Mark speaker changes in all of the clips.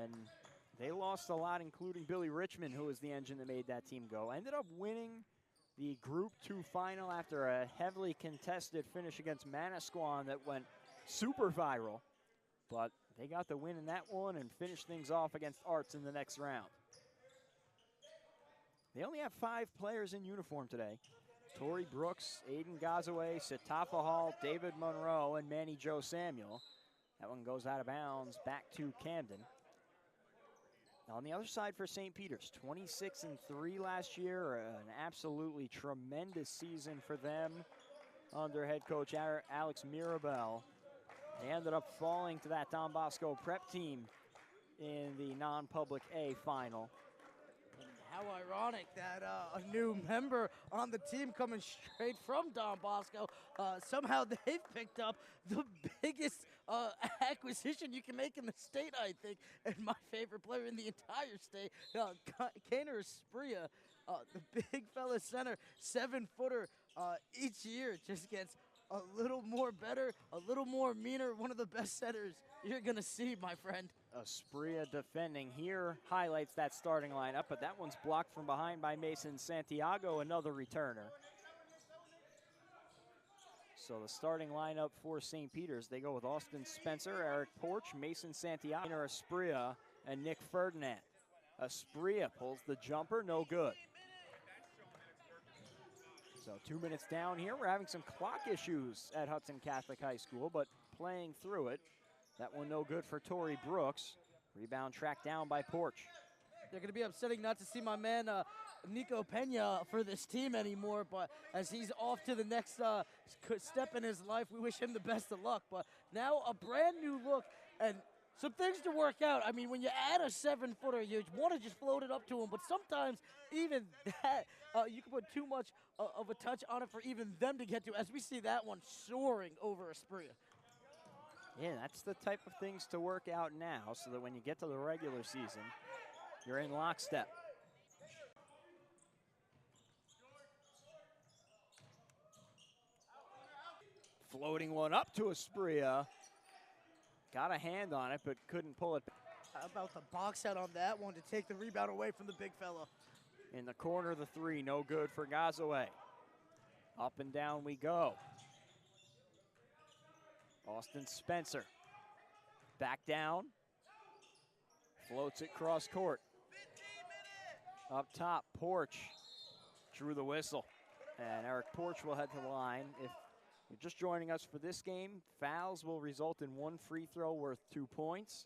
Speaker 1: And they lost a lot, including Billy Richmond, who was the engine that made that team go. Ended up winning the Group 2 final after a heavily contested finish against Manasquan that went super viral. But they got the win in that one and finished things off against Arts in the next round. They only have 5 players in uniform today. Torrey Brooks, Aiden Gazaway, Sitafa Hall, David Monroe, and Manny Joe Samuel. That one goes out of bounds back to Camden. On the other side for St. Peter's, 26-3 last year, an absolutely tremendous season for them under head coach Alex Mirabel. They ended up falling to that Don Bosco prep team in the non-public A final.
Speaker 2: How ironic that a new member on the team coming straight from Don Bosco, somehow they've picked up the biggest acquisition you can make in the state, I think, and my favorite player in the entire state, Kaner Espria, the big fella center, 7-footer, each year just gets a little more better, a little more meaner, one of the best centers you're going to see, my friend.
Speaker 1: Espria defending here highlights that starting lineup, but that one's blocked from behind by Mason Santiago, another returner. So the starting lineup for St. Peter's, they go with Austin Spencer, Eric Porch, Mason Santiago, Espria, and Nick Ferdinand. Espria pulls the jumper, no good. So 2 minutes down here. We're having some clock issues at Hudson Catholic High School, but playing through it. That one no good for Torrey Brooks. Rebound tracked down by Porch.
Speaker 2: They're going to be upsetting not to see my man Nico Pena for this team anymore, but as he's off to the next step in his life, we wish him the best of luck. But now a brand new look and some things to work out. I mean, when you add a 7-footer, you want to just float it up to him, but sometimes even that, you can put too much of a touch on it for even them to get to, as we see that one soaring over Espria.
Speaker 1: Yeah, that's the type of things to work out now so that when you get to the regular season, you're in lockstep. Floating one up to Espria. Got a hand on it, but couldn't pull it back.
Speaker 2: How about the box out on that one to take the rebound away from the big fella?
Speaker 1: In the corner, the 3, no good for Gazaway. Up and down we go. Austin Spencer. Back down. Floats it cross court. Up top, Porch drew the whistle. And Eric Porch will head to the line. If you're just joining us for this game, fouls will result in 1 free throw worth 2 points.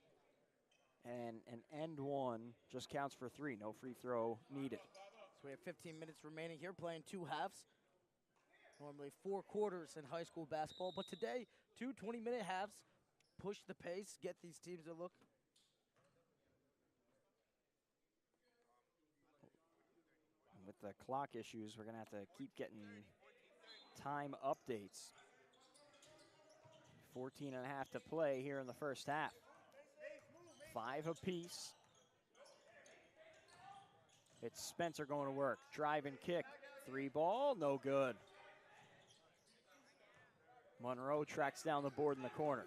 Speaker 1: And an end one just counts for 3. No free throw needed.
Speaker 2: So we have 15 minutes remaining here, playing 2 halves. Normally 4 quarters in high school basketball, but today, 2 20-minute halves. Push the pace, get these teams a look.
Speaker 1: With the clock issues, we're going to have to keep getting time updates. 14 and a half to play here in the first half. 5 apiece. It's Spencer going to work. Drive and kick. 3 ball, no good. Monroe tracks down the board in the corner.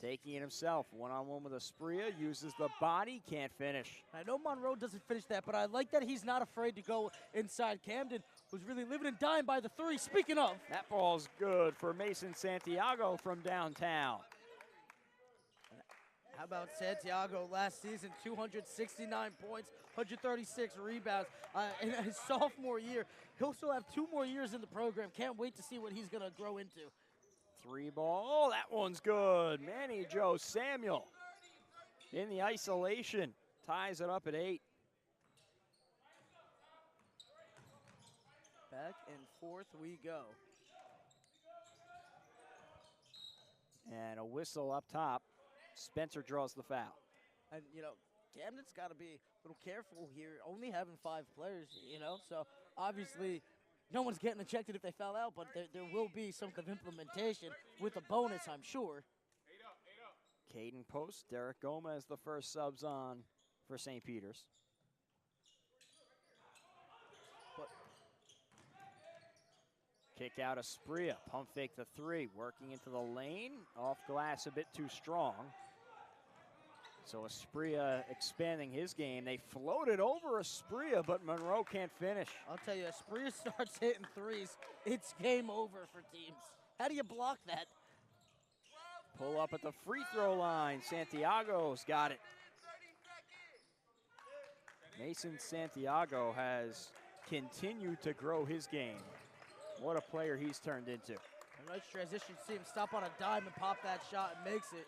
Speaker 1: Taking it himself, one-on-one with Espria, uses the body, can't finish.
Speaker 2: I know Monroe doesn't finish that, but I like that he's not afraid to go inside. Camden, who's really living and dying by the 3. Speaking of.
Speaker 1: That ball's good for Mason Santiago from downtown.
Speaker 2: How about Santiago last season, 269 points, 136 rebounds in his sophomore year. He'll still have 2 more years in the program. Can't wait to see what he's going to grow into.
Speaker 1: 3 ball, oh, that one's good. Manny Joe Samuel in the isolation, ties it up at 8.
Speaker 2: Back and forth we go.
Speaker 1: And a whistle up top. Spencer draws the foul.
Speaker 2: And, you know, Camden's got to be a little careful here, only having 5 players, you know, so obviously no one's getting ejected if they foul out, but there will be some kind of implementation with a bonus, I'm sure.
Speaker 1: Caden Post, Derek Gomez, the first subs on for St. Peter's.
Speaker 2: But
Speaker 1: kick out Espria, pump fake the 3, working into the lane, off glass a bit too strong. So Aspria expanding his game. They floated over Aspria, but Monroe can't finish.
Speaker 2: I'll tell you, Aspria starts hitting threes, it's game over for teams. How do you block that?
Speaker 1: Pull up at the free throw line. Santiago's got it. Mason Santiago has continued to grow his game. What a player he's turned into.
Speaker 2: A nice transition. See him stop on a dime and pop that shot and makes it.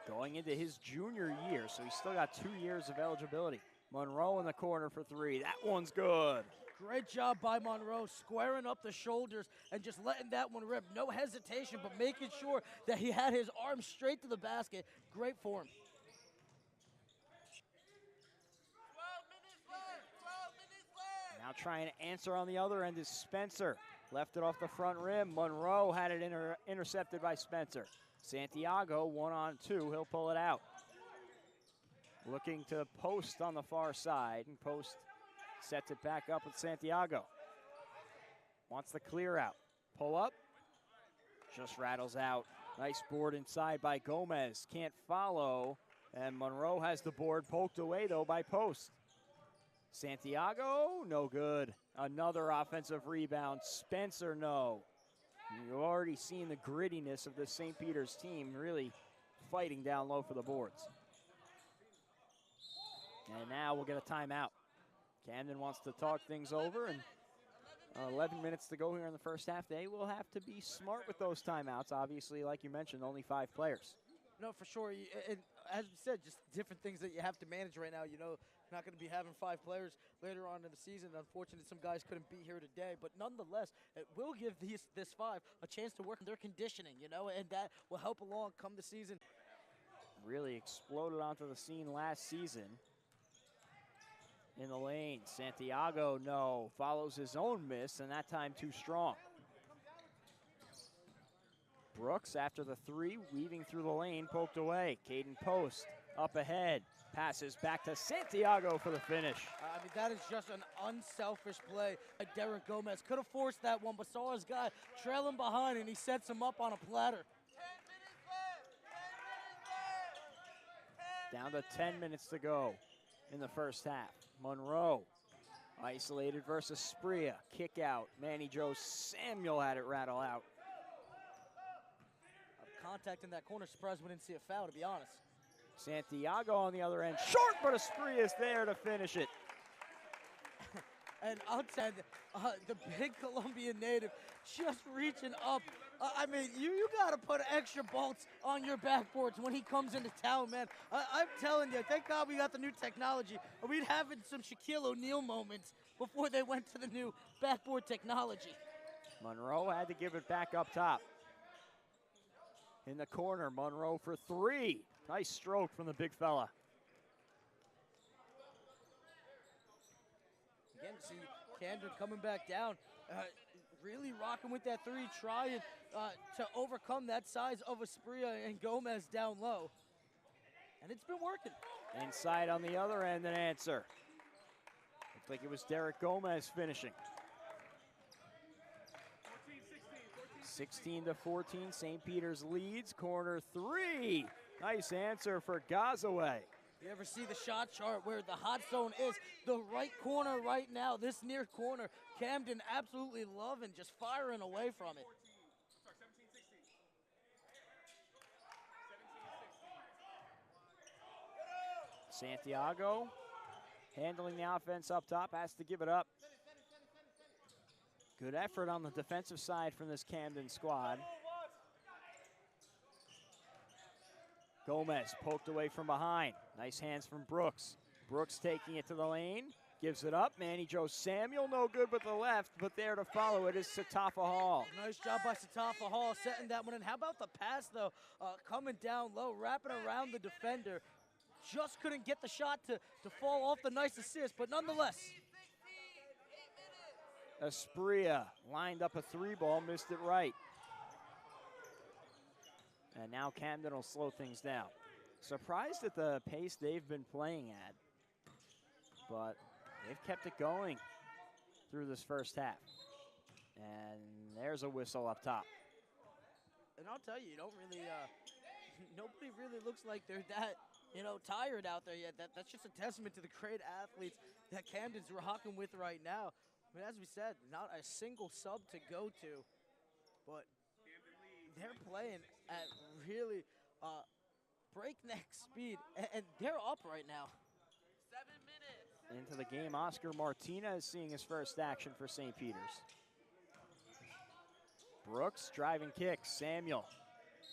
Speaker 1: Going into his junior year, so he's still got 2 years of eligibility. Monroe in the corner for three. That one's good.
Speaker 2: Great job by Monroe, squaring up the shoulders and just letting that one rip. No hesitation, but making sure that he had his arm straight to the basket. Great form.
Speaker 3: 12 minutes left.
Speaker 1: Now trying to answer on the other end is Spencer. Left it off the front rim. Monroe had it intercepted by Spencer. Santiago 1-on-2. He'll pull it out. Looking to post on the far side, and Post sets it back up with Santiago. Wants the clear out. Pull up. Just rattles out. Nice board inside by Gomez. Can't follow. And Monroe has the board poked away, though, by Post. Santiago, no good. Another offensive rebound. Spencer, no. You've already seen the grittiness of the St. Peter's team really fighting down low for the boards. And now we'll get a timeout. Camden wants to talk things over, and 11 minutes to go here in the first half. They will have to be smart with those timeouts. Obviously, like you mentioned, only 5 players.
Speaker 2: No, for sure. And as we said, just different things that you have to manage right now. You know, not going to be having 5 players later on in the season. Unfortunately, some guys couldn't be here today. But nonetheless, it will give this 5 a chance to work on their conditioning, you know, and that will help along come the season.
Speaker 1: Really exploded onto the scene last season. In the lane, Santiago, no. Follows his own miss, and that time too strong. Brooks, after the 3, weaving through the lane, poked away. Caden Post, up ahead. Passes back to Santiago for the finish.
Speaker 2: I mean, that is just an unselfish play. Derek Gomez could have forced that one, but saw his guy trailing behind, and he sets him up on a platter.
Speaker 3: 10 minutes left. 10 minutes left. 10.
Speaker 1: Down to 10 minutes to go in the first half. Monroe, isolated versus Spria. Kick out. Manny Joe Samuel had it rattle out.
Speaker 2: Contact in that corner. Surprised we didn't see a foul, to be honest.
Speaker 1: Santiago on the other end. Short, but Aspria is there to finish it.
Speaker 2: And outside, the big Colombian native just reaching up. I mean, you got to put extra bolts on your backboards when he comes into town, man. I'm telling you, thank God we got the new technology. We'd having some Shaquille O'Neal moments before they went to the new backboard technology.
Speaker 1: Monroe had to give it back up top. In the corner, Monroe for 3. Nice stroke from the big fella.
Speaker 2: Again, see Camden coming back down. Really rocking with that 3, trying to overcome that size of Aspria and Gomez down low. And it's been working.
Speaker 1: Inside on the other end, an answer. Looked like it was Derek Gomez finishing. 16-14, St. Peter's leads. Corner 3. Nice answer for Gazaway.
Speaker 2: You ever see the shot chart where the hot zone is? The right corner right now, this near corner. Camden absolutely loving just firing away from it.
Speaker 3: 17-16.
Speaker 1: Santiago handling the offense up top, has to give it up. Good effort on the defensive side from this Camden squad. Gomez poked away from behind. Nice hands from Brooks. Brooks taking it to the lane, gives it up. Manny Joe Samuel, no good with the left, but there to follow it is Satafa Hall.
Speaker 2: Nice job by Satafa Hall setting that one in. How about the pass, though? Coming down low, wrapping around the defender. Just couldn't get the shot to fall off the nice assist, but nonetheless.
Speaker 3: 8 minutes.
Speaker 1: Aspria lined up a 3-ball, missed it right. And now Camden will slow things down. Surprised at the pace they've been playing at, but they've kept it going through this first half. And there's a whistle up top.
Speaker 2: And I'll tell you, you don't really, nobody really looks like they're that tired out there yet. That's just a testament to the great athletes that Camden's rocking with right now. I mean, as we said, not a single sub to go to, but they're playing at really breakneck speed, and they're up right now.
Speaker 3: 7 minutes.
Speaker 1: Into the game, Oscar Martinez seeing his first action for St. Peter's. Brooks driving kick, Samuel.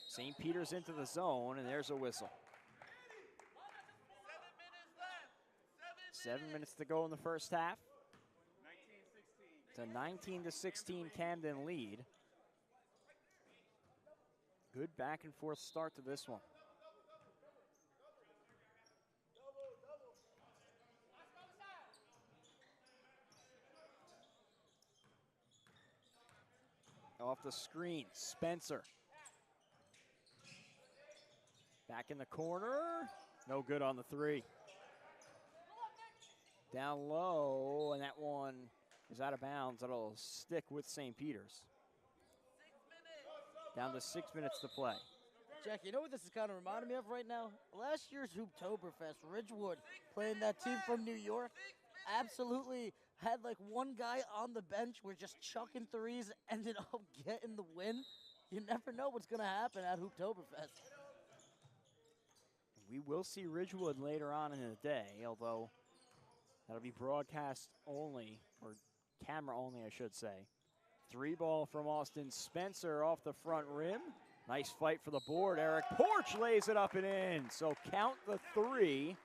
Speaker 1: St. Peter's into the zone, and there's a whistle. 7 minutes to go in the first half. It's a 19-16 Camden lead. Good back and forth start to this one. Off the screen, Spencer. Back in the corner, no good on the three. Down low, and that one is out of bounds. It'll stick with St. Peter's.
Speaker 3: 6 minutes.
Speaker 1: Down to 6 minutes to play.
Speaker 2: Jack, you know what this is kind of reminding me of right now? Last year's Hooptoberfest, Ridgewood, playing that team from New York, absolutely had like one guy on the bench where just chucking threes, ended up getting the win. You never know what's going to happen at Hooptoberfest.
Speaker 1: We will see Ridgewood later on in the day, although that'll be broadcast only, or camera only, I should say. Three ball from Austin Spencer off the front rim. Nice fight for the board. Eric Porch lays it up and in. So count the three.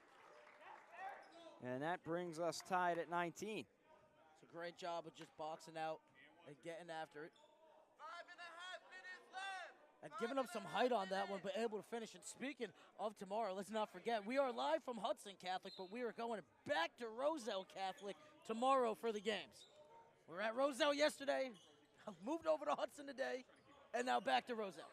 Speaker 1: And that brings us tied at 19.
Speaker 2: It's a great job of just boxing out and getting after it.
Speaker 3: 5.5 minutes left.
Speaker 2: And giving up some height on that one, but able to finish. And speaking of tomorrow, let's not forget, we are live from Hudson Catholic, but we are going back to Roselle Catholic tomorrow for the games. We were at Roselle yesterday, moved over to Hudson today, and now back to Roselle.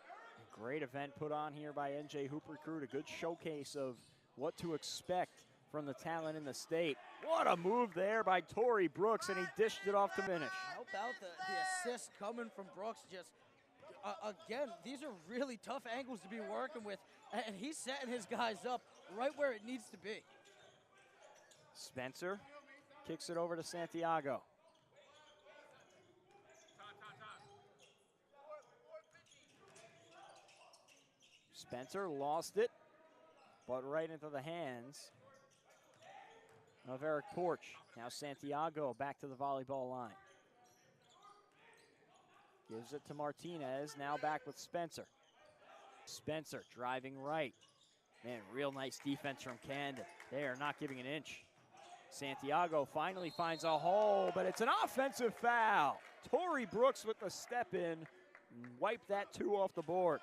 Speaker 1: Great event put on here by NJ Hoop Recruit. A good showcase of what to expect from the talent in the state. What a move there by Torrey Brooks, and he dished it off to finish.
Speaker 2: How about the assist coming from Brooks? Just, again, these are really tough angles to be working with, and he's setting his guys up right where it needs to be.
Speaker 1: Spencer kicks it over to Santiago. Spencer lost it, but right into the hands of Eric Porch. Now Santiago back to the volleyball line. Gives it to Martinez, now back with Spencer. Spencer driving right. Man, real nice defense from Camden. They are not giving an inch. Santiago finally finds a hole, but it's an offensive foul. Torrey Brooks with the step in, wipe that two off the board.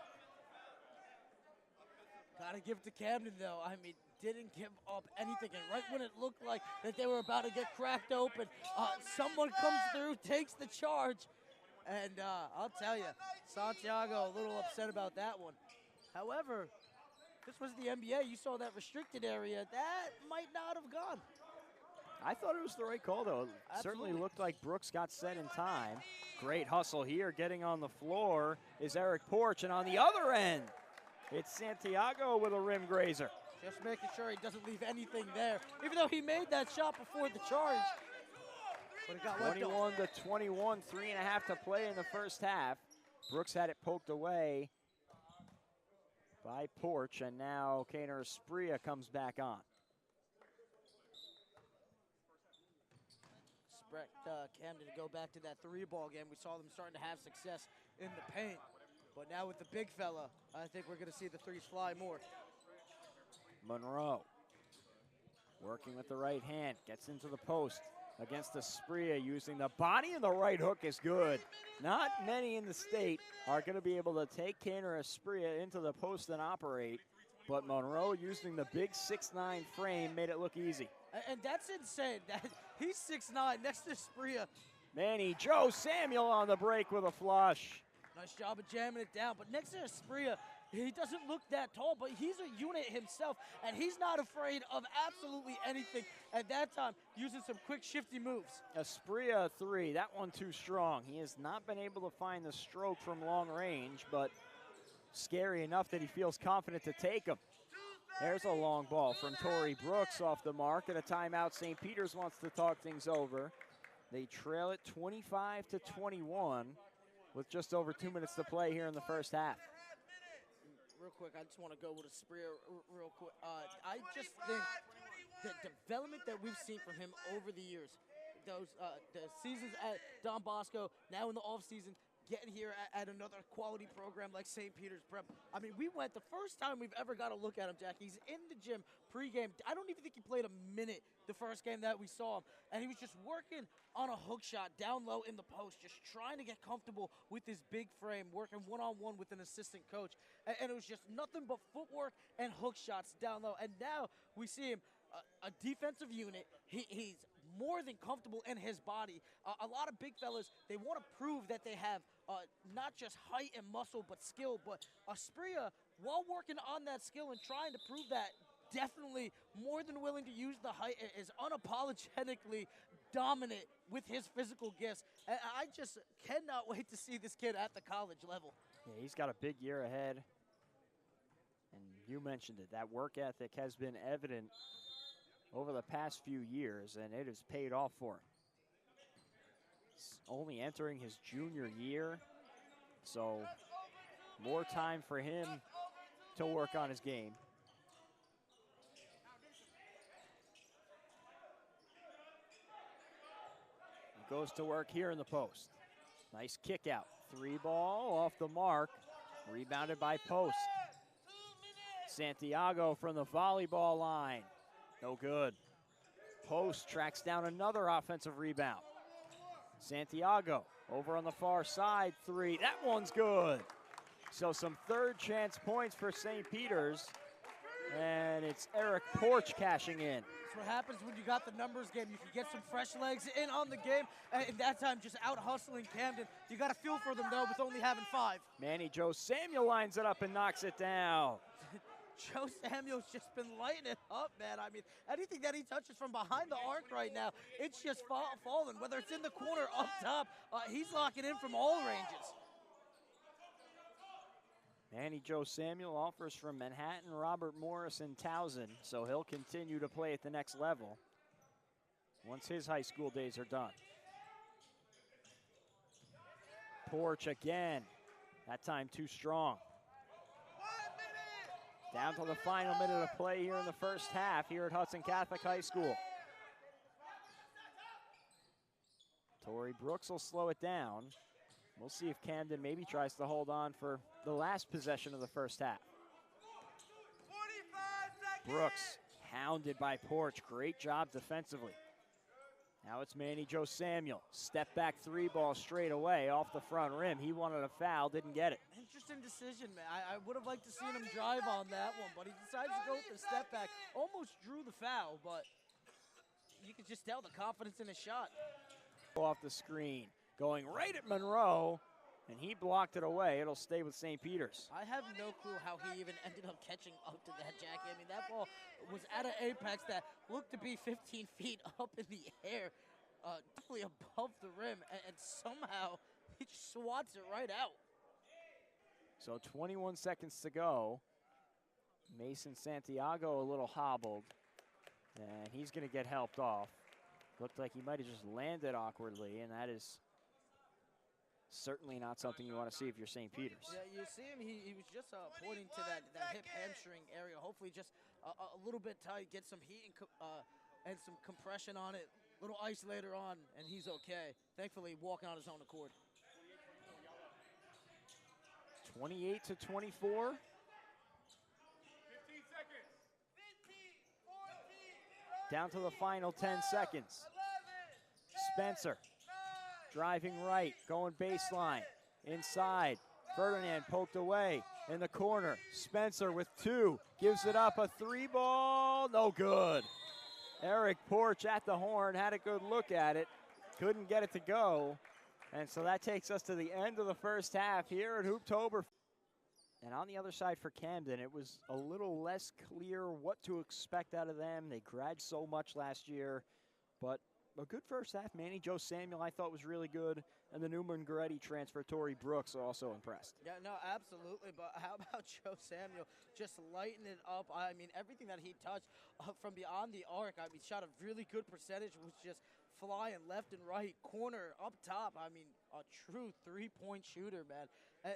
Speaker 2: Got to give it to Camden, though. I mean, didn't give up anything. And right when it looked like that they were about to get cracked open, someone comes through, takes the charge. And I'll tell you, Santiago a little upset about that one. However, this was the NBA. You saw that restricted area. That might not have gone.
Speaker 1: I thought it was the right call, though. It certainly looked like Brooks got set in time. Great hustle here. Getting on the floor is Eric Porch. And on the other end, it's Santiago with a rim grazer.
Speaker 2: Just making sure he doesn't leave anything there, even though he made that shot before the charge. But it got
Speaker 1: 21 to 21, 3.5 to play in the first half. Brooks had it poked away by Porch, and now Kaner Espria comes back on.
Speaker 2: Expect Camden to go back to that three-ball game. We saw them starting to have success in the paint. But now with the big fella, I think we're going to see the threes fly more.
Speaker 1: Monroe working with the right hand, gets into the post against Espria, using the body, and the right hook is good. Not many in the state are going to be able to take Kaner Espria into the post and operate, but Monroe, using the big 6'9" frame, made it look easy.
Speaker 2: And that's insane. He's 6'9" next to Espria.
Speaker 1: Manny Joe Samuel on the break with a flush.
Speaker 2: Nice job of jamming it down. But next to Espria, he doesn't look that tall, but he's a unit himself, and he's not afraid of absolutely anything at that time, using some quick, shifty moves.
Speaker 1: Espria three, that one too strong. He has not been able to find the stroke from long range, but scary enough that he feels confident to take him.
Speaker 3: 2 seconds
Speaker 1: There's a long ball from Torrey Brooks off the mark, and a timeout. St. Peter's wants to talk things over. They trail it 25-21 with just over 2 minutes to play here in the first half.
Speaker 2: Real quick, I just want to go with a Asprilla real quick. I just think the development that we've seen from him over the years, the seasons at Don Bosco, now in the offseason, getting here at another quality program like St. Peter's Prep. I mean, we went the first time we've ever got a look at him, Jack. He's in the gym pregame. I don't even think he played a minute the first game that we saw him. And he was just working on a hook shot down low in the post, just trying to get comfortable with his big frame, working one-on-one with an assistant coach. And it was just nothing but footwork and hook shots down low. And now we see him, a defensive unit. He's more than comfortable in his body. A lot of big fellas, they want to prove that they have not just height and muscle, but skill. But Asprilla, while working on that skill and trying to prove that, definitely more than willing to use the height, is unapologetically dominant with his physical gifts. And I just cannot wait to see this kid at the college level.
Speaker 1: Yeah, he's got a big year ahead. And you mentioned it, that work ethic has been evident over the past few years, and it has paid off for him. He's only entering his junior year, so more time for him to work on his game. He goes to work here in the post. Nice kick out. 3-ball off the mark, rebounded by Post. Santiago from the volleyball line. No good. Post tracks down another offensive rebound. Santiago over on the far side, 3. That one's good. So some third chance points for St. Peter's. And it's Eric Porch cashing in.
Speaker 2: That's what happens when you got the numbers game. You can get some fresh legs in on the game. And that time just out hustling Camden. You got to feel for them, though, with only having 5.
Speaker 1: Manny Joe Samuel lines it up and knocks it down.
Speaker 2: Joe Samuel's just been lighting it up, man. I mean, anything that he touches from behind the arc right now, it's just falling. Whether it's in the corner, up top, he's locking in from all ranges.
Speaker 1: Manny Joe Samuel offers from Manhattan, Robert Morris, and Towson, so he'll continue to play at the next level once his high school days are done. Porch again, that time too strong. Down to the final minute of play here in the first half here at Hudson Catholic High School. Torrey Brooks will slow it down. We'll see if Camden maybe tries to hold on for the last possession of the first half. Brooks hounded by Porch. Great job defensively. Now it's Manny Joe Samuel. Step back 3-ball straight away off the front rim. He wanted a foul, didn't get it.
Speaker 2: Interesting decision, man. I would have liked to see him drive on that one, but he decides to go with the step back. Almost drew the foul, but you could just tell the confidence in his shot.
Speaker 1: Off the screen, going right at Monroe, and he blocked it away. It'll stay with St. Peter's.
Speaker 2: I have no clue how he even ended up catching up to that, Jackie. I mean, that ball was at an apex that looked to be 15 feet up in the air, definitely above the rim, and somehow he just swats it right out.
Speaker 1: So 21 seconds to go. Mason Santiago a little hobbled, and he's going to get helped off. Looked like he might have just landed awkwardly, and that is certainly not something you want to see if you're St. Peter's.
Speaker 2: Yeah, you see him, he was just pointing to that hip hamstring area. Hopefully just a little bit tight, get some heat and some compression on it. Little ice later on, and he's okay. Thankfully, walking on his own accord.
Speaker 1: 28-24.
Speaker 3: 15 seconds. 15, 14,
Speaker 1: Down to the final 10 seconds. Spencer driving right, going baseline, inside. Ferdinand poked away in the corner. Spencer with 2, gives it up, a 3-ball, no good. Eric Porch at the horn, had a good look at it, couldn't get it to go. And so that takes us to the end of the first half here at Hooptober. And on the other side for Camden, it was a little less clear what to expect out of them. They grabbed so much last year, but a good first half. Manny Joe Samuel I thought was really good, and the Newman Goretti transfer, Torrey Brooks, also impressed.
Speaker 2: Yeah, no, absolutely. But how about Joe Samuel just lighting it up? I mean, everything that he touched from beyond the arc, I mean, shot a really good percentage, was just flying left and right, corner, up top. I mean, a true three-point shooter, man.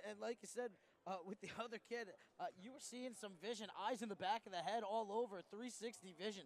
Speaker 2: And like you said, with the other kid, you were seeing some vision, eyes in the back of the head all over, 360 vision.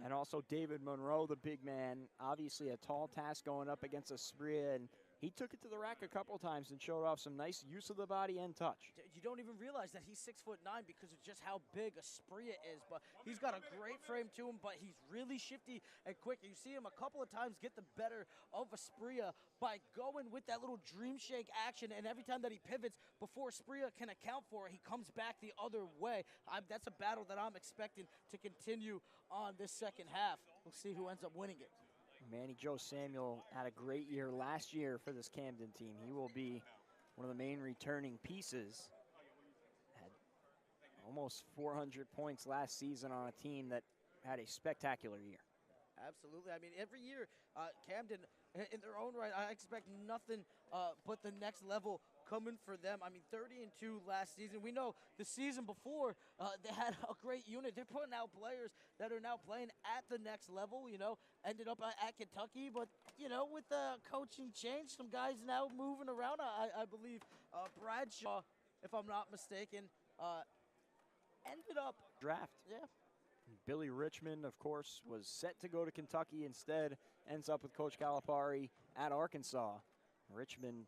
Speaker 1: And also David Monroe, the big man, obviously a tall task going up against Asprilla, and he took it to the rack a couple times and showed off some nice use of the body and touch.
Speaker 2: You don't even realize that he's 6'9" because of just how big Asprilla is, but he's got a great frame to him, but he's really shifty and quick. You see him a couple of times get the better of Asprilla by going with that little dream shake action, and every time that he pivots, before Asprilla can account for it, he comes back the other way. That's a battle that I'm expecting to continue on this second half. We'll see who ends up winning it.
Speaker 1: Manny Joe Samuel had a great year last year for this Camden team. He will be one of the main returning pieces. Had almost 400 points last season on a team that had a spectacular year.
Speaker 2: Absolutely. I mean, every year, Camden, in their own right, I expect nothing but the next level coming for them. I mean, 30-2 last season. We know the season before, they had a great unit. They're putting out players that are now playing at the next level, you know, ended up at Kentucky. But, you know, with the coaching change, some guys now moving around. I believe Bradshaw, if I'm not mistaken, ended up.
Speaker 1: Draft.
Speaker 2: Yeah.
Speaker 1: Billy Richmond, of course, was set to go to Kentucky. Instead, ends up with Coach Calipari at Arkansas. Richmond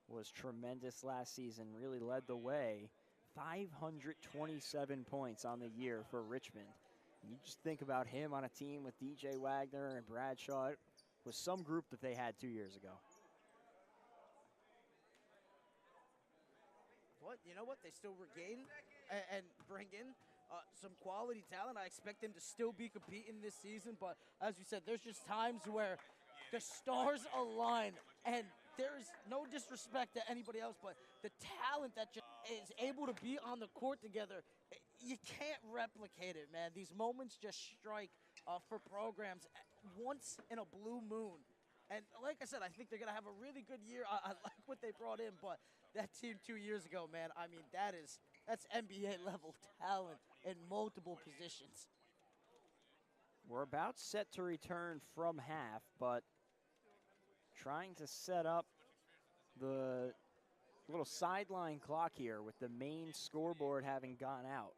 Speaker 1: was tremendous last season, really led the way. 527 points on the year for Richmond. You just think about him on a team with DJ Wagner and Bradshaw. It was some group that they had 2 years ago.
Speaker 2: What? You know what? They still regain and bring in some quality talent. I expect them to still be competing this season, but as you said, there's just times where the stars align, and there's no disrespect to anybody else, but the talent that just is able to be on the court together, you can't replicate it, man. These moments just strike for programs once in a blue moon. And like I said, I think they're going to have a really good year. I like what they brought in, but that team 2 years ago, man, I mean, that's NBA-level talent in multiple positions.
Speaker 1: We're about set to return from half, but trying to set up the little sideline clock here with the main scoreboard having gone out.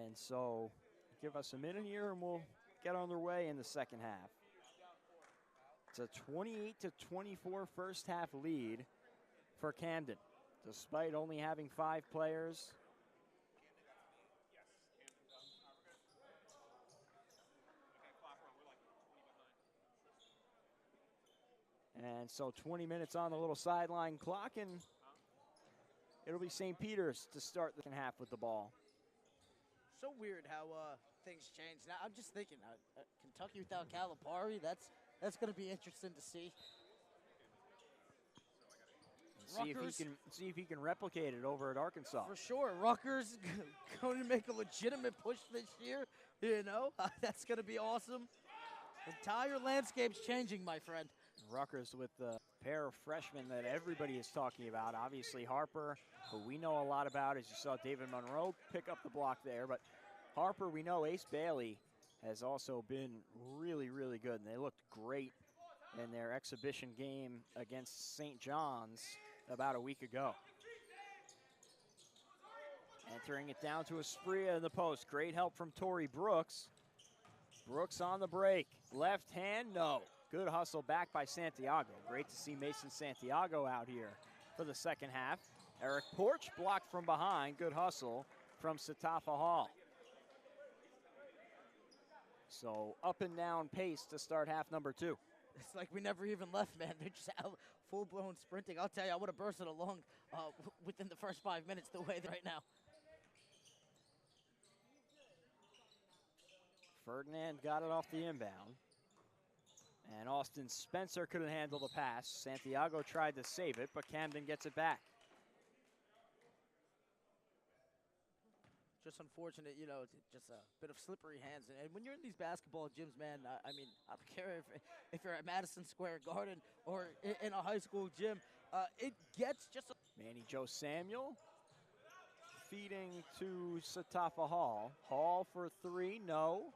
Speaker 1: And so give us a minute here and we'll get underway in the second half. It's a 28-24 first half lead for Camden, despite only having 5 players. And so 20 minutes on the little sideline clock, and it'll be St. Peter's to start the second half with the ball.
Speaker 2: So weird how things change. Now I'm just thinking, Kentucky without Calipari, that's going to be interesting to see.
Speaker 1: See if he can replicate it over at Arkansas.
Speaker 2: For sure, Rutgers going to make a legitimate push this year. You know, that's going to be awesome. Entire landscape's changing, my friend.
Speaker 1: Rutgers with the pair of freshmen that everybody is talking about. Obviously Harper, who we know a lot about, as you saw David Monroe pick up the block there. But Harper, we know Ace Bailey has also been really, really good. And they looked great in their exhibition game against St. John's about a week ago. Entering it down to Asprilla in the post. Great help from Torrey Brooks. Brooks on the break. Left hand, no. Good hustle back by Santiago. Great to see Mason Santiago out here for the second half. Eric Porch blocked from behind. Good hustle from Satafa Hall. So up and down pace to start half number 2.
Speaker 2: It's like we never even left, man. They're just out full-blown sprinting. I'll tell you, I would have bursted along within the first 5 minutes the way right now.
Speaker 1: Ferdinand got it off the inbound. And Austin Spencer couldn't handle the pass. Santiago tried to save it, but Camden gets it back.
Speaker 2: just unfortunate, you know, just a bit of slippery hands. And when you're in these basketball gyms, man, I mean, I don't care if you're at Madison Square Garden or in a high school gym, it gets just a
Speaker 1: Manny Joe Samuel feeding to Satafa Hall. Hall for three, no.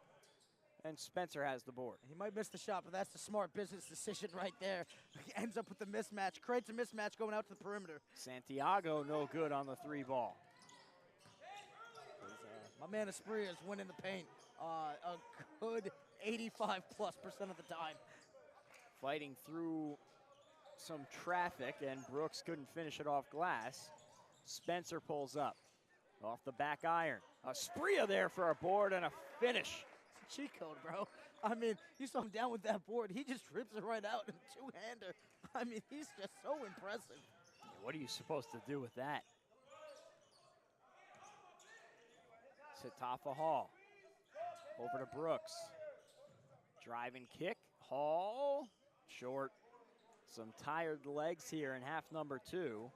Speaker 1: And Spencer has the board.
Speaker 2: He might miss the shot, but that's the smart business decision right there. He ends up with the mismatch, creates a mismatch going out to the perimeter.
Speaker 1: Santiago no good on the three ball.
Speaker 2: My man Espria is winning the paint a good 85+% of the time.
Speaker 1: Fighting through some traffic, and Brooks couldn't finish it off glass. Spencer pulls up off the back iron. Espria there for a board and a finish.
Speaker 2: It's a cheat code, bro. I mean, you saw him down with that board. He just rips it right out in a two-hander. I mean, he's just so impressive.
Speaker 1: What are you supposed to do with that? Satafa Hall over to Brooks. Drive and kick. Hall short. Some tired legs here in half number two.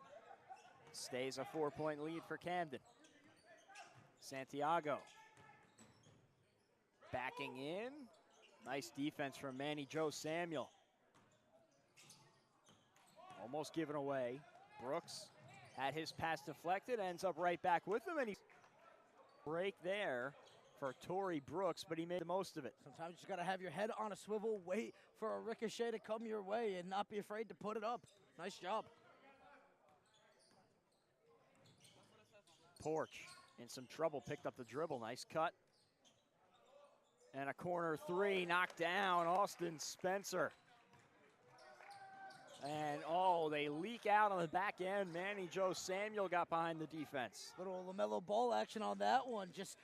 Speaker 1: Stays a 4-point lead for Camden. Santiago backing in. Nice defense from Manny Joe Samuel. Almost given away. Brooks had his pass deflected, ends up right back with him, and he's break there for Tory Brooks, but he made the most of it.
Speaker 2: Sometimes you just got to have your head on a swivel, wait for a ricochet to come your way, and not be afraid to put it up. Nice job.
Speaker 1: Porch in some trouble, picked up the dribble. Nice cut. And a corner three, knocked down Austin Spencer. And, oh, they leak out on the back end. Manny Joe Samuel got behind the defense.
Speaker 2: Little LaMelo Ball action on that one. Just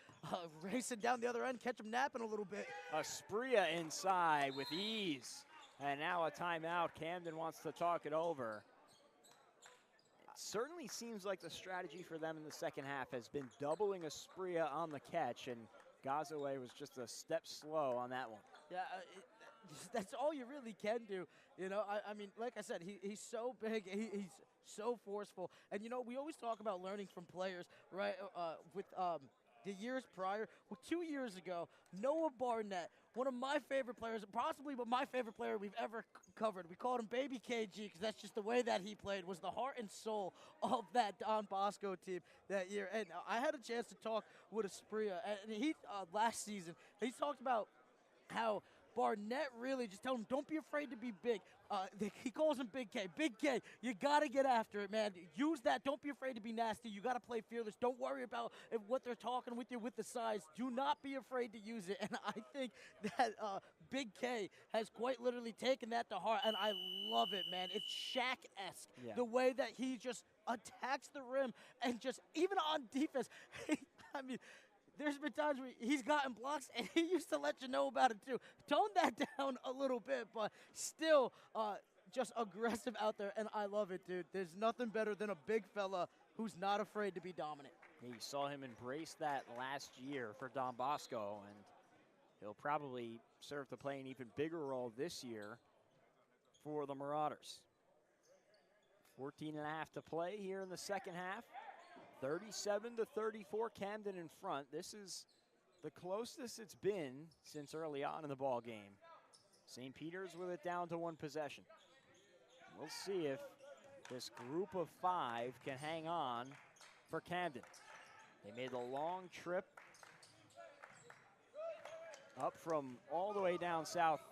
Speaker 2: racing down the other end, catch him napping a little bit.
Speaker 1: Espria inside with ease. And now a timeout. Camden wants to talk it over. It certainly seems like the strategy for them in the second half has been doubling Espria on the catch, and Gazaway was just a step slow on that one.
Speaker 2: Yeah, that's all you really can do. You know, I mean, like I said, he's so big, he's so forceful. And, you know, we always talk about learning from players, right? With the years prior, well, 2 years ago, Noah Barnett, one of my favorite players, possibly but my favorite player we've ever covered. We called him Baby KG because that's just the way that he played, was the heart and soul of that Don Bosco team that year. And I had a chance to talk with Espria, and he, last season, he talked about how Barnett really just told him, don't be afraid to be big. He calls him Big K. Big K, you got to get after it, man. Use that. Don't be afraid to be nasty. You got to play fearless. Don't worry about what they're talking with you with the size. Do not be afraid to use it. And I think that Big K has quite literally taken that to heart, and I love it, man. It's Shaq-esque, the way that he just attacks the rim and just, even on defense, I mean, there's been times where he's gotten blocks, and he used to let you know about it too. Tone that down a little bit, but still just aggressive out there, and I love it, dude. There's nothing better than a big fella who's not afraid to be dominant.
Speaker 1: You saw him embrace that last year for Don Bosco, and he'll probably serve to play an even bigger role this year for the Marauders. 14 and a half to play here in the second half. 37-34, Camden in front. This is the closest it's been since early on in the ball game. St. Peter's with it down to one possession. We'll see if this group of five can hang on for Camden. They made the long trip up from all the way down south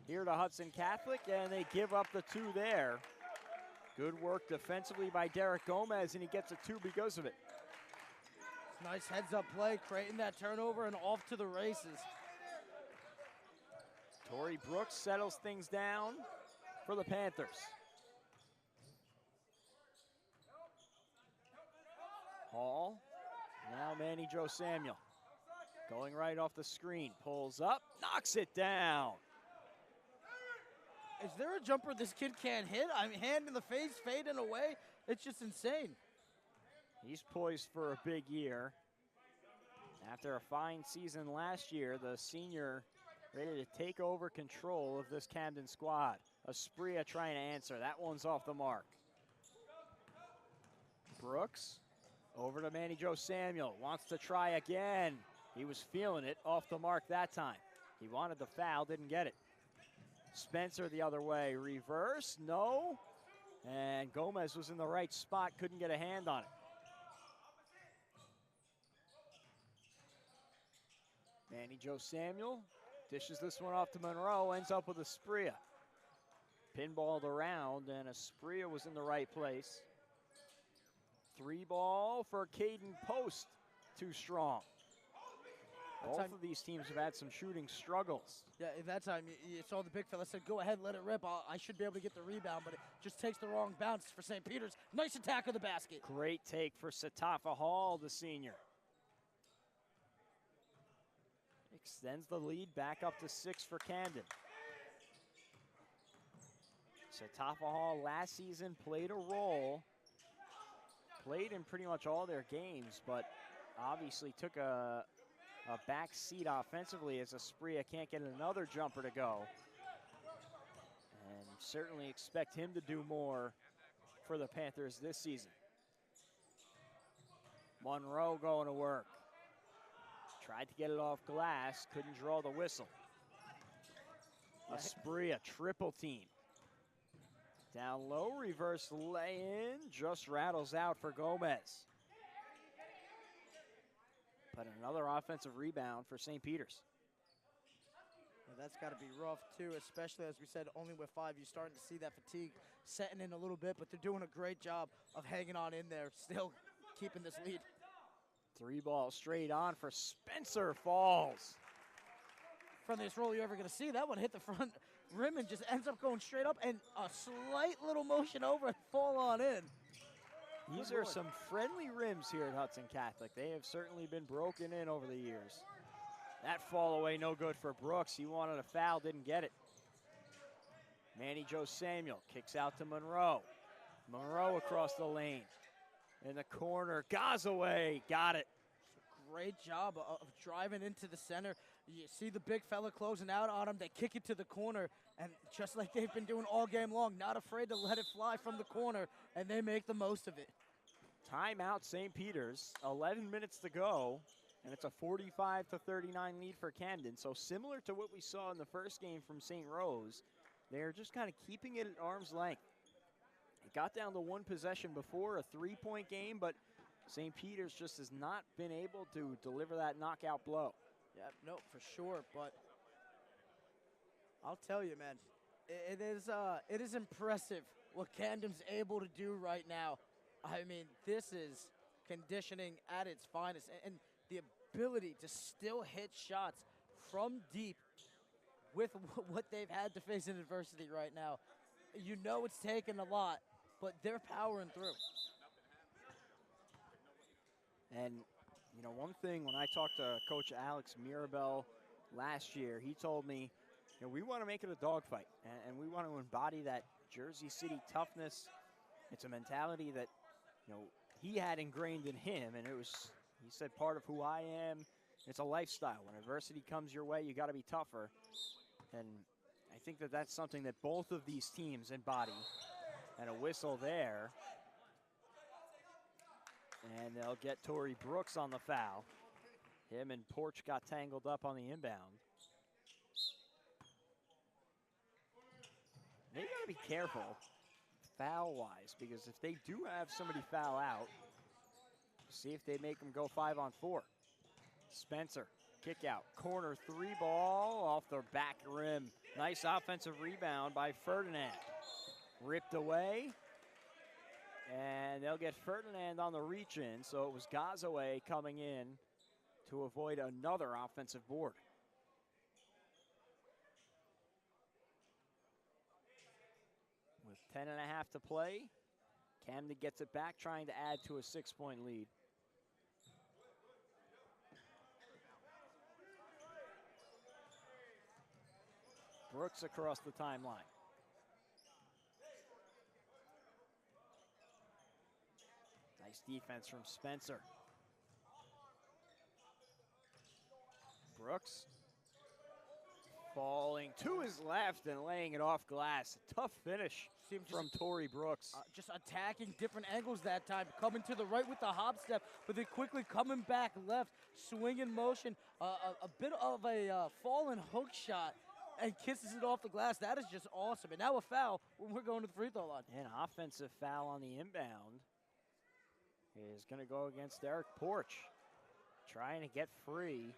Speaker 1: here to Hudson Catholic, and they give up the two there. Good work defensively by Derek Gomez, and he gets a two because of it.
Speaker 2: Nice heads-up play, creating that turnover and off to the races.
Speaker 1: Tory Brooks settles things down for the Panthers. Hall, now Manny Joe Samuel. Going right off the screen, pulls up, knocks it down.
Speaker 2: Is there a jumper this kid can't hit? I mean, hand in the face, fading away. It's just insane.
Speaker 1: He's poised for a big year. After a fine season last year, the senior ready to take over control of this Camden squad. Espria trying to answer. That one's off the mark. Brooks Over to Manny Joe Samuel, wants to try again. He was feeling it, off the mark that time. He wanted the foul, didn't get it. Spencer the other way, reverse, no. And Gomez was in the right spot, couldn't get a hand on it. Manny Joe Samuel dishes this one off to Monroe, ends up with Aspria. Pinballed around, and Aspria was in the right place. 3 ball for Caden Post, too strong. Both of these teams have had some shooting struggles.
Speaker 2: Yeah, at that time, you saw the big fella said, go ahead, let it rip. I should be able to get the rebound, but it just takes the wrong bounce for St. Peter's. Nice attack of the basket.
Speaker 1: Great take for Satafa Hall, the senior. Extends the lead back up to 6 for Camden. Satafa Hall last season played a role, played in pretty much all their games, but obviously took a back seat offensively as Aspria can't get another jumper to go. And certainly expect him to do more for the Panthers this season. Monroe going to work. Tried to get it off glass, couldn't draw the whistle. Aspria triple team. Down low, reverse lay-in, just rattles out for Gomez. But another offensive rebound for St. Peter's.
Speaker 2: Yeah, that's got to be rough too, especially as we said, only with 5. You're starting to see that fatigue setting in a little bit, but they're doing a great job of hanging on in there, still keeping this lead.
Speaker 1: 3 ball straight on for Spencer, falls.
Speaker 2: Friendliest roll you're ever going to see. That one hit the front rim and just ends up going straight up, and a slight little motion over and fall on in.
Speaker 1: These are some friendly rims here at Hudson Catholic. They have certainly been broken in over the years. That fall away no good for Brooks. He wanted a foul, didn't get it. Manny Joe Samuel kicks out to Monroe. Monroe across the lane. In the corner, Gazaway, got it.
Speaker 2: Great job of driving into the center. You see the big fella closing out on him. They kick it to the corner, and just like they've been doing all game long, not afraid to let it fly from the corner, and they make the most of it.
Speaker 1: Timeout, St. Peter's. 11 minutes to go, and it's a 45-39 lead for Camden. So similar to what we saw in the first game from St. Rose, they're just kind of keeping it at arm's length. It got down to 1 possession before, a 3-point game, but St. Peter's just has not been able to deliver that knockout blow.
Speaker 2: Yeah, no, for sure, but I'll tell you, man, it is impressive what Camden's able to do right now. I mean, this is conditioning at its finest, and the ability to still hit shots from deep with what they've had to face in adversity right now. You know it's taken a lot, but they're powering through.
Speaker 1: And, you know, one thing, when I talked to Coach Alex Mirabel last year, he told me, you know, we want to make it a dogfight, and we want to embody that Jersey City toughness. It's a mentality that, you know, he had ingrained in him, and it was, he said, part of who I am. It's a lifestyle. When adversity comes your way, you got to be tougher. And I think that that's something that both of these teams embody. And a whistle there. And they'll get Torrey Brooks on the foul. Him and Porch got tangled up on the inbound. They got to be careful foul-wise, because if they do have somebody foul out, see if they make them go 5-on-4. Spencer, kick out, corner 3 ball off the back rim. Nice offensive rebound by Ferdinand. Ripped away, and they'll get Ferdinand on the reach-in, so it was Gazaway coming in to avoid another offensive board. With 10.5 to play, Camden gets it back, trying to add to a 6-point lead. Brooks across the timeline. Nice defense from Spencer. Brooks falling to his left and laying it off glass. Tough finish from Tory Brooks.
Speaker 2: Just attacking different angles that time, coming to the right with the hop step, but then quickly coming back left, swing in motion, a bit of a fallen hook shot, and kisses it off the glass. That is just awesome. And now a foul when we're going to the free throw line.
Speaker 1: An offensive foul on the inbound is going to go against Eric Porch. Trying to get free.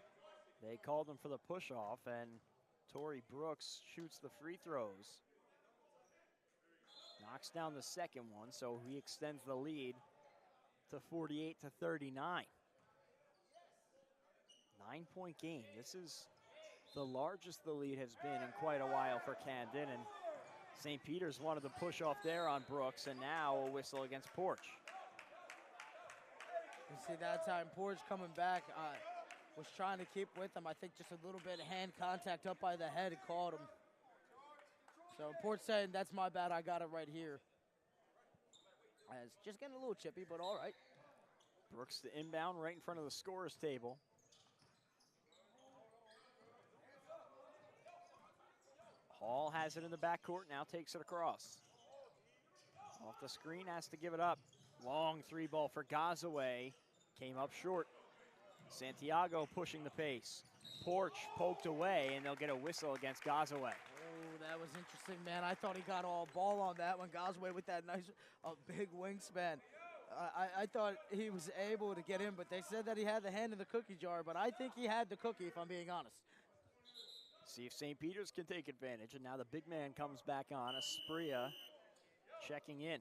Speaker 1: They called him for the push-off, and Tory Brooks shoots the free throws. Knocks down the second one, so he extends the lead to 48-39. 9-point game. This is the largest the lead has been in quite a while for Camden, and St. Peter's wanted to push off there on Brooks, and now a whistle against Porch.
Speaker 2: You see that time Porch coming back, was trying to keep with him. I think just a little bit of hand contact up by the head caught him. So Porch saying, that's my bad, I got it right here. It's just getting a little chippy, but all right.
Speaker 1: Brooks the inbound right in front of the scorer's table. Hall has it in the backcourt, now takes it across. Off the screen, has to give it up. Long three ball for Gazaway, came up short. Santiago pushing the pace. Porch poked away, and they'll get a whistle against Gazaway.
Speaker 2: Oh, that was interesting, man. I thought he got all ball on that one. Gazaway with that nice big wingspan. I thought he was able to get in, but they said that he had the hand in the cookie jar, but I think he had the cookie, if I'm being honest.
Speaker 1: See if St. Peter's can take advantage, and now the big man comes back on. Aspria checking in.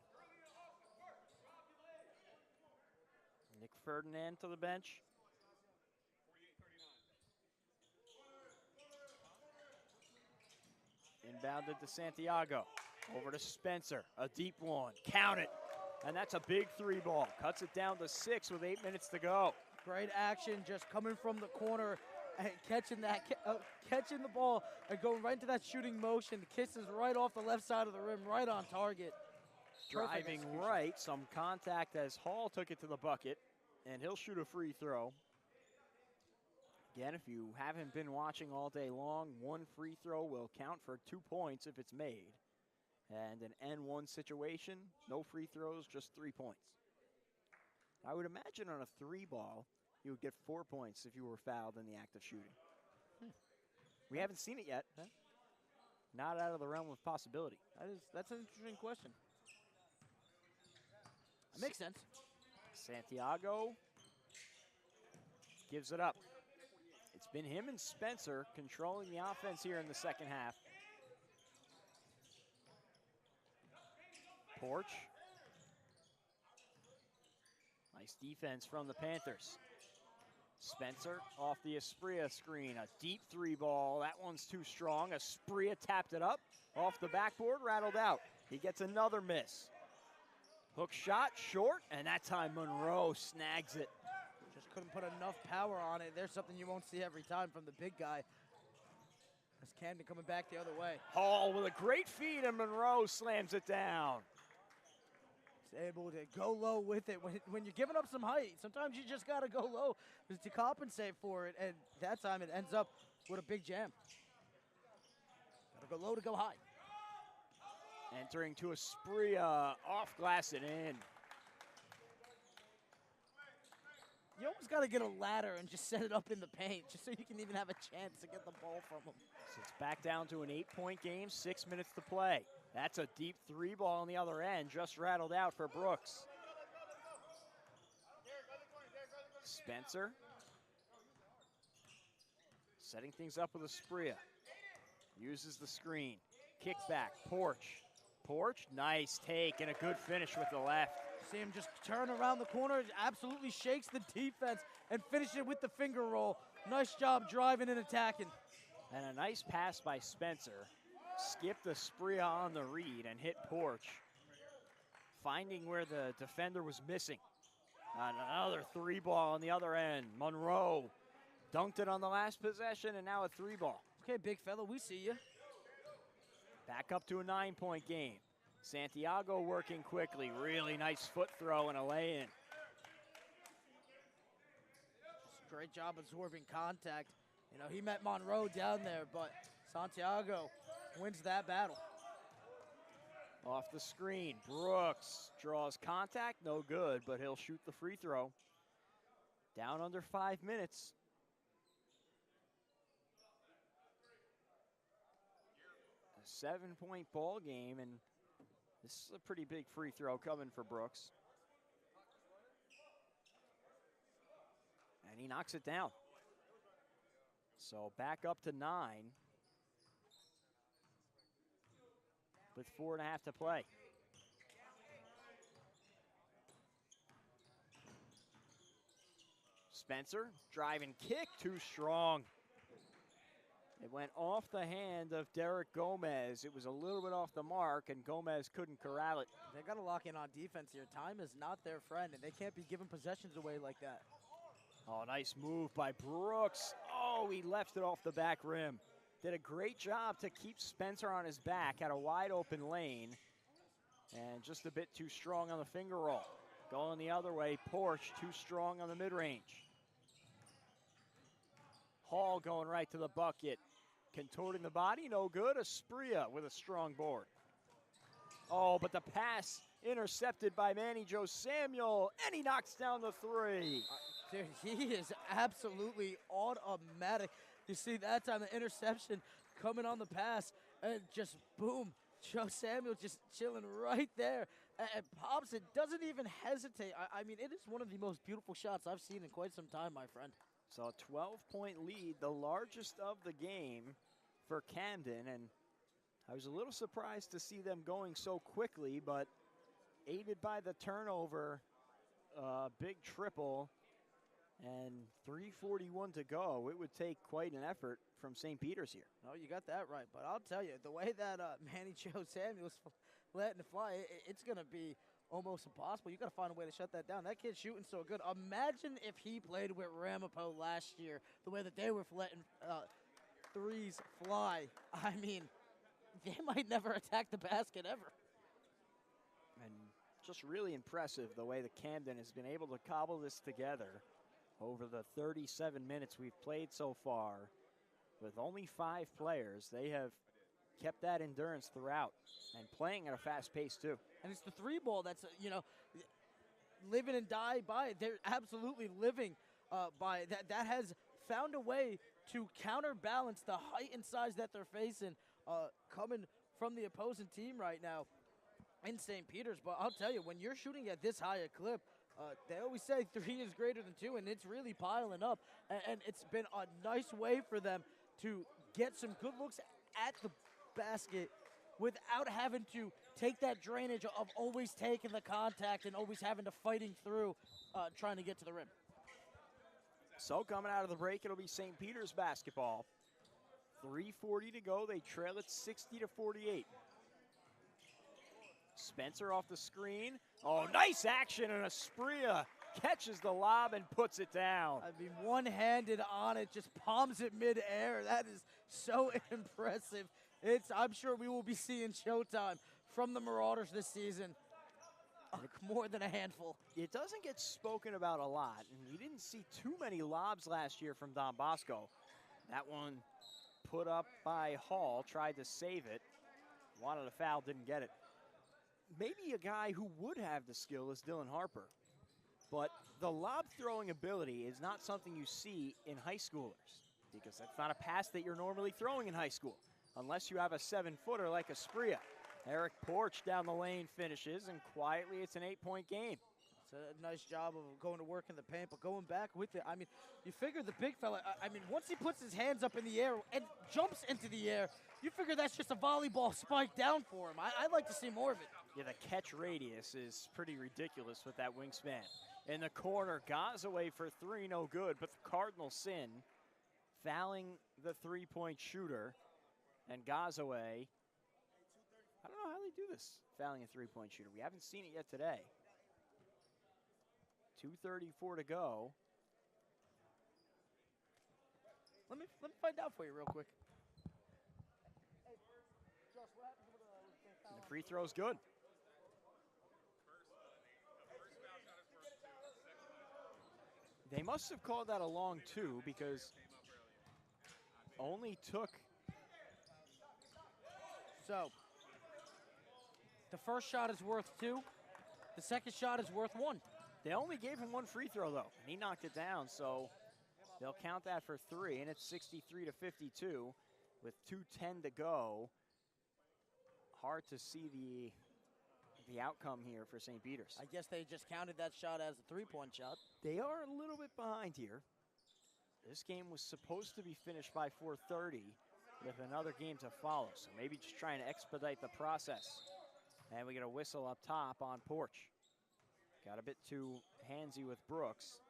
Speaker 1: Nick Ferdinand to the bench. Inbounded to Santiago. Over to Spencer. A deep one. Count it. And that's a big three ball. Cuts it down to 6 with 8 minutes to go.
Speaker 2: Great action, just coming from the corner and catching that, catching the ball and going right into that shooting motion. Kisses right off the left side of the rim, right on target.
Speaker 1: Driving right, some contact as Hall took it to the bucket, and he'll shoot a free throw. Again, if you haven't been watching all day long, one free throw will count for 2 points if it's made. And an N1 situation, no free throws, just 3 points. I would imagine on a 3 ball, you would get 4 points if you were fouled in the act of shooting. We haven't seen it yet. Huh? Not out of the realm of possibility.
Speaker 2: That's an interesting question. That makes sense.
Speaker 1: Santiago gives it up. It's been him and Spencer controlling the offense here in the second half. Porch. Nice defense from the Panthers. Spencer off the Aspria screen. A deep three ball. That one's too strong. Aspria tapped it up. Off the backboard, rattled out. He gets another miss. Hook shot, short, and that time Monroe snags it.
Speaker 2: Just couldn't put enough power on it. There's something you won't see every time from the big guy. As Camden coming back the other way.
Speaker 1: Hall with a great feed, and Monroe slams it down.
Speaker 2: He's able to go low with it. When you're giving up some height, sometimes you just got to go low to compensate for it, and that time it ends up with a big jam. Got to go low to go high.
Speaker 1: Entering to Aspria, off glass and in.
Speaker 2: You almost got to get a ladder and just set it up in the paint just so you can even have a chance to get the ball from him.
Speaker 1: So it's back down to an 8-point game, 6 minutes to play. That's a deep three ball on the other end, just rattled out for Brooks. Spencer setting things up with Aspria. Uses the screen. Kick back, Porch. Porch, nice take and a good finish with the left.
Speaker 2: See him just turn around the corner, absolutely shakes the defense and finish it with the finger roll. Nice job driving and attacking.
Speaker 1: And a nice pass by Spencer. Skipped Aspria on the read and hit Porch. Finding where the defender was missing. Another three ball on the other end. Monroe dunked it on the last possession and now a three ball.
Speaker 2: Okay, big fella, we see you.
Speaker 1: Back up to a 9-point game. Santiago working quickly. Really nice foot throw and a lay-in.
Speaker 2: Great job absorbing contact. You know, he met Monroe down there, but Santiago wins that battle.
Speaker 1: Off the screen, Brooks draws contact, no good, but he'll shoot the free throw. Down under 5 minutes. A 7-point ball game, and this is a pretty big free throw coming for Brooks. And he knocks it down. So back up to 9 with 4.5 to play. Spencer, driving kick, too strong. It went off the hand of Derek Gomez. It was a little bit off the mark, and Gomez couldn't corral it.
Speaker 2: They got to lock in on defense here. Time is not their friend, and they can't be giving possessions away like that.
Speaker 1: Oh, nice move by Brooks. Oh, he left it off the back rim. Did a great job to keep Spencer on his back, had a wide open lane, and just a bit too strong on the finger roll. Going the other way, Porsche too strong on the mid-range. Hall going right to the bucket. Contorting the body, no good. Aspria with a strong board. Oh, but the pass intercepted by Manny Joe Samuel, and he knocks down the three.
Speaker 2: Dude, he is absolutely automatic. You see that time, the interception coming on the pass, and just boom, Joe Samuel just chilling right there and pops it, doesn't even hesitate. I mean, it is one of the most beautiful shots I've seen in quite some time, my friend.
Speaker 1: So a 12-point lead, the largest of the game for Camden, and I was a little surprised to see them going so quickly, but aided by the turnover, big triple, and 3:41 to go. It would take quite an effort from St. Peter's here.
Speaker 2: No, you got that right, but I'll tell you, the way that Manny Joe Samuel's letting it fly, it's going to be almost impossible. You got to find a way to shut that down. That kid's shooting so good. Imagine if he played with Ramapo last year, the way that they were letting threes fly. I mean, they might never attack the basket ever.
Speaker 1: And just really impressive the way that Camden has been able to cobble this together over the 37 minutes we've played so far. With only 5 players, they have kept that endurance throughout and playing at a fast pace too.
Speaker 2: And it's the three ball that's, living and die by it. They're absolutely living by it. That has found a way to counterbalance the height and size that they're facing coming from the opposing team right now in St. Peter's. But I'll tell you, when you're shooting at this high a clip, they always say 3 is greater than 2, and it's really piling up. And it's been a nice way for them to get some good looks at the basket without having to take that drainage of always taking the contact and always having to fighting through trying to get to the rim.
Speaker 1: So coming out of the break, it'll be St. Peter's basketball. 3:40 to go. They trail it 60-48. Spencer off the screen. Oh, nice action, and Aspria catches the lob and puts it down.
Speaker 2: I mean, one-handed on it, just palms it mid-air. That is so impressive. I'm sure we will be seeing Showtime from the Marauders this season. More than a handful.
Speaker 1: It doesn't get spoken about a lot, and you didn't see too many lobs last year from Don Bosco. That one put up by Hall, tried to save it. Wanted a foul, didn't get it. Maybe a guy who would have the skill is Dylan Harper, but the lob throwing ability is not something you see in high schoolers, because that's not a pass that you're normally throwing in high school, unless you have a 7-footer like Aspria. Eric Porch down the lane finishes, and quietly it's an 8-point game.
Speaker 2: It's a nice job of going to work in the paint, but going back with it, I mean, you figure the big fella, I mean, once he puts his hands up in the air and jumps into the air, you figure that's just a volleyball spike down for him. I'd like to see more of it.
Speaker 1: Yeah, the catch radius is pretty ridiculous with that wingspan. In the corner, Gazaway for 3, no good, but the Cardinals sin, fouling the 3-point shooter, and Gazaway, I don't know how they do this, fouling a 3-point shooter. We haven't seen it yet today. 2:34 to go.
Speaker 2: Let me find out for you real quick.
Speaker 1: And the free throw's good. They must have called that a long 2 because only took
Speaker 2: So, the first shot is worth 2. The second shot is worth 1.
Speaker 1: They only gave him one free throw, though, and he knocked it down, so they'll count that for 3, and it's 63-52 with 2:10 to go. Hard to see the outcome here for St. Peter's.
Speaker 2: I guess they just counted that shot as a 3-point shot.
Speaker 1: They are a little bit behind here. This game was supposed to be finished by 4:30 with another game to follow, so maybe just trying to expedite the process. And we get a whistle up top on Porch. Got a bit too handsy with Brooks.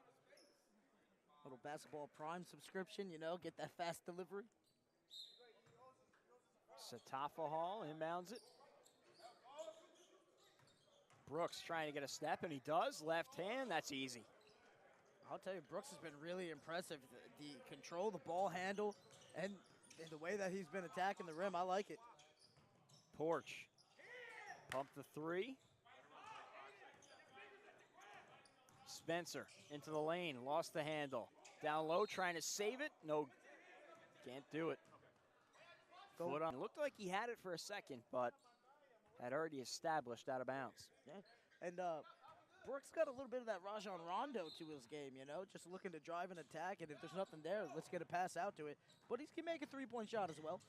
Speaker 2: Little basketball prime subscription, you know, get that fast delivery.
Speaker 1: Satafa Hall inbounds it. Brooks trying to get a step, and he does. Left hand, that's easy.
Speaker 2: I'll tell you, Brooks has been really impressive. The control, the ball handle, and the way that he's been attacking the rim, I like it.
Speaker 1: Porch, pump the 3. Spencer into the lane, lost the handle. Down low, trying to save it. No, can't do it. Foot on. It looked like he had it for a second, but had already established out of bounds.
Speaker 2: Yeah, and Brooks got a little bit of that Rajon Rondo to his game, you know, just looking to drive and attack, and if there's nothing there, let's get a pass out to it. But he can make a 3-point shot as well.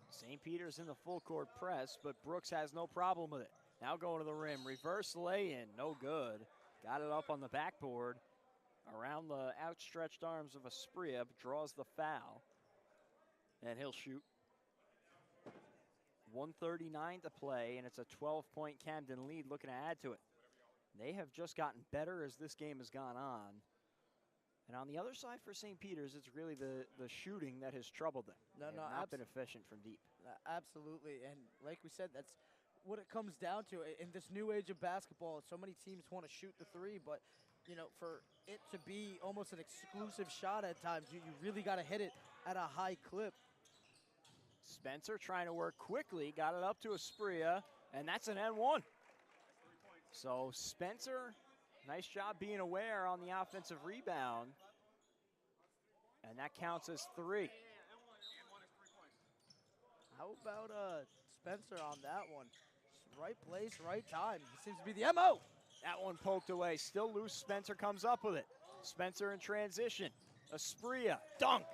Speaker 1: St. Peter's in the full court press, but Brooks has no problem with it. Now going to the rim, reverse lay-in, no good. Got it up on the backboard, around the outstretched arms of Asprilla, draws the foul, and he'll shoot. 1:39 to play, and it's a 12-point Camden lead looking to add to it. They have just gotten better as this game has gone on. And on the other side for St. Peter's, it's really the shooting that has troubled them. They've not been efficient from deep.
Speaker 2: Absolutely, and like we said, that's what it comes down to. In this new age of basketball, so many teams want to shoot the 3, but you know, for it to be almost an exclusive shot at times, you really got to hit it at a high clip.
Speaker 1: Spencer trying to work quickly, got it up to Asprilla, and that's an N1. So Spencer, nice job being aware on the offensive rebound, and that counts as 3.
Speaker 2: How about Spencer on that one? Just right place, right time. He seems to be the MO.
Speaker 1: That one poked away, still loose. Spencer comes up with it. Spencer in transition. Asprilla, dunk.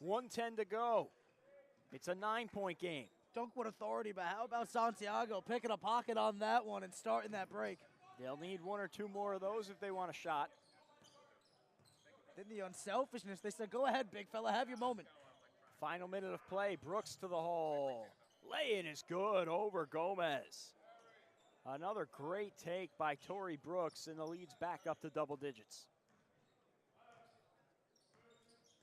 Speaker 1: 1:10 to go. It's a 9-point game.
Speaker 2: Dunk with authority, but how about Santiago picking a pocket on that one and starting that break?
Speaker 1: They'll need 1 or 2 more of those if they want a shot.
Speaker 2: Then the unselfishness, they said, go ahead, big fella, have your moment.
Speaker 1: Final minute of play, Brooks to the hole. Lay-in is good over Gomez. Another great take by Torrey Brooks, and the lead's back up to double digits.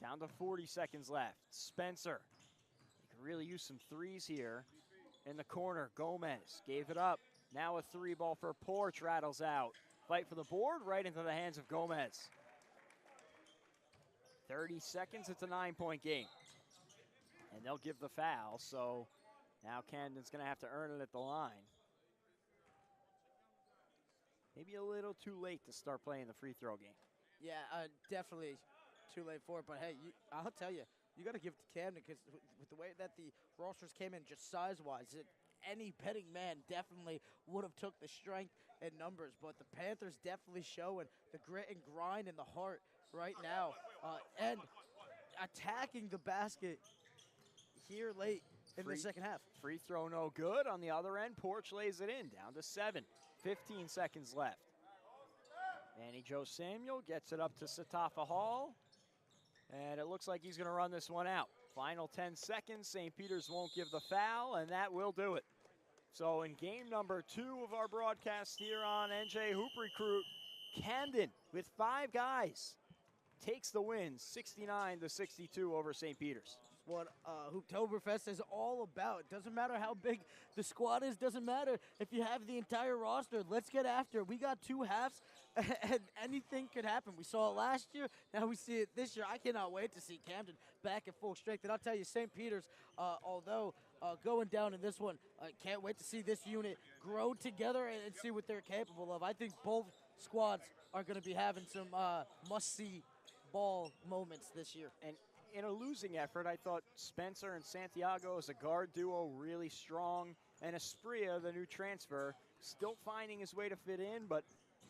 Speaker 1: Down to 40 seconds left. Spencer. Really use some threes here. In the corner, Gomez gave it up. Now a 3 ball for Porch, rattles out. Fight for the board, right into the hands of Gomez. 30 seconds, it's a 9-point game. And they'll give the foul, so now Camden's gonna have to earn it at the line. Maybe a little too late to start playing the free throw game.
Speaker 2: Yeah, definitely too late for it, but hey, I'll tell you, you got to give it to Camden because with the way that the rosters came in just size-wise, any betting man definitely would have took the strength and numbers, but the Panthers definitely showing the grit and grind and the heart right now and attacking the basket here late in the second half.
Speaker 1: Free throw no good. On the other end, Porch lays it in, down to 7. 15 seconds left. Manny Joe Samuel gets it up to Satafa Hall. And it looks like he's going to run this one out. Final 10 seconds. St. Peter's won't give the foul, and that will do it. So in game number 2 of our broadcast here on NJ Hoop Recruit, Camden with 5 guys takes the win, 69-62 over St. Peter's.
Speaker 2: What Hooptoberfest is all about. It doesn't matter how big the squad is. Doesn't matter if you have the entire roster. Let's get after it. We got 2 halves, and anything could happen. We saw it last year. Now we see it this year. I cannot wait to see Camden back at full strength. And I'll tell you, St. Peter's, although going down in this one, I can't wait to see this unit grow together and see what they're capable of. I think both squads are going to be having some must-see ball moments this year.
Speaker 1: And in a losing effort, I thought Spencer and Santiago as a guard duo really strong, and Espria, the new transfer, still finding his way to fit in, but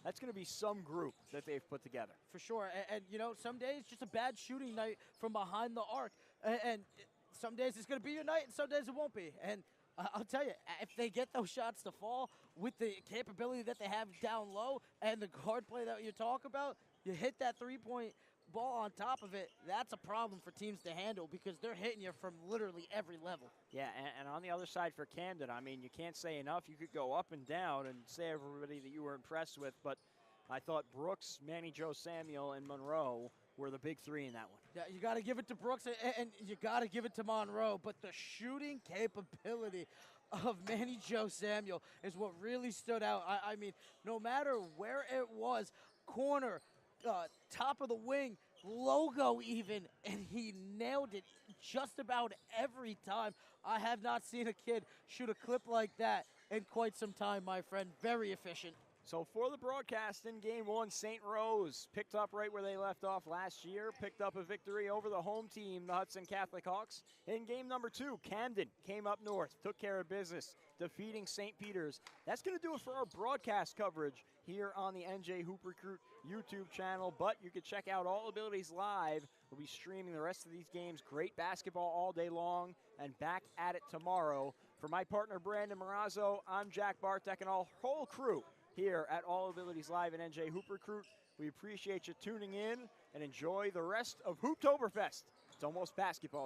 Speaker 1: that's going to be some group that they've put together.
Speaker 2: For sure. And you know, some days just a bad shooting night from behind the arc. And some days it's going to be your night, and some days it won't be. And I'll tell you, if they get those shots to fall with the capability that they have down low and the guard play that you talk about, you hit that three-point ball on top of it, that's a problem for teams to handle because they're hitting you from literally every level.
Speaker 1: Yeah, and on the other side for Camden, I mean, you can't say enough. You could go up and down and say everybody that you were impressed with, but I thought Brooks, Manny Joe Samuel, and Monroe were the big three in that one.
Speaker 2: Yeah, you got to give it to Brooks, and you got to give it to Monroe, but the shooting capability of Manny Joe Samuel is what really stood out. I mean, no matter where it was, corner, top of the wing, logo even, and he nailed it just about every time. I have not seen a kid shoot a clip like that in quite some time, my friend. Very efficient.
Speaker 1: So for the broadcast in Game 1, St. Rose picked up right where they left off last year, picked up a victory over the home team, the Hudson Catholic Hawks. In Game number 2, Camden came up north, took care of business, defeating St. Peter's. That's going to do it for our broadcast coverage here on the NJ Hoop Recruit YouTube channel, but you can check out All Abilities Live. We'll be streaming the rest of these games. Great basketball all day long, and back at it tomorrow. For my partner, Brandon Marazzo, I'm Jack Bartek, and our whole crew here at All Abilities Live and NJ Hoop Recruit. We appreciate you tuning in and enjoy the rest of Hooptoberfest. It's almost basketball